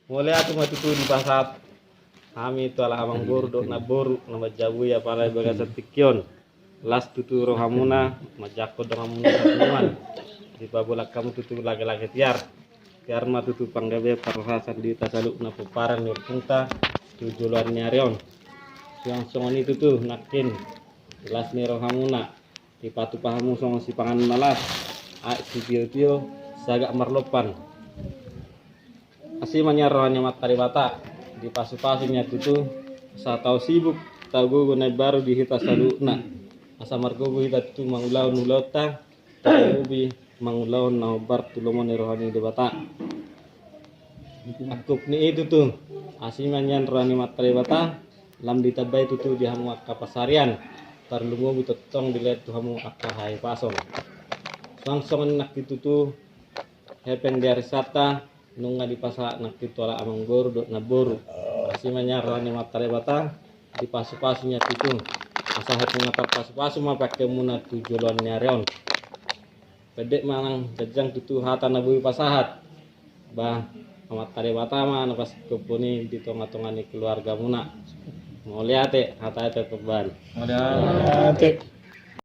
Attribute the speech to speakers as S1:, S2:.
S1: Mulai aku matutu di pasat. Kami itu ala amang boru dok na boru na majabu ya palai bagasa tikion. Las tutu rohamuna majako dong hamuna satuan. Di babulak kamu tutu lagi-lagi tiar. Tiar ma tutu panggabe parahasan di tasaluk na puparan ni punta tujuan nyarion. Yang songon itu tuh nakin. Las ni rohamuna. Di patu pahamu songon si pangan malas. Si pio-pio sagak marlopan. Asih manyarohnya matari bata di pasu-pasunya tutu sa tau sibuk tau gugu naik baru di hita salukna asa margogo hita tu mangulaun ulota tau ubi mangulaun na obar tulomon rohani di bata akup ni itu tuh asih manyan rohani matari bata lam ditabay tutu di hamu akka pasarian tarlungo bitotong dilihat tu hamu akka hai pasong langsung nak itu tuh hepeng dari sata nunga di pasa nak itu ala amang boru dok na boru asih manyarah ni matare bata di pasu-pasunya itu asa hat ngata pasu-pasu mah pakai muna tujuan nyareon pedek manang jajang tutu hata na bui pasahat bah matare bata mah na pas kepuni di tonga-tonga ni keluarga muna mau lihat hata itu teban
S2: Ada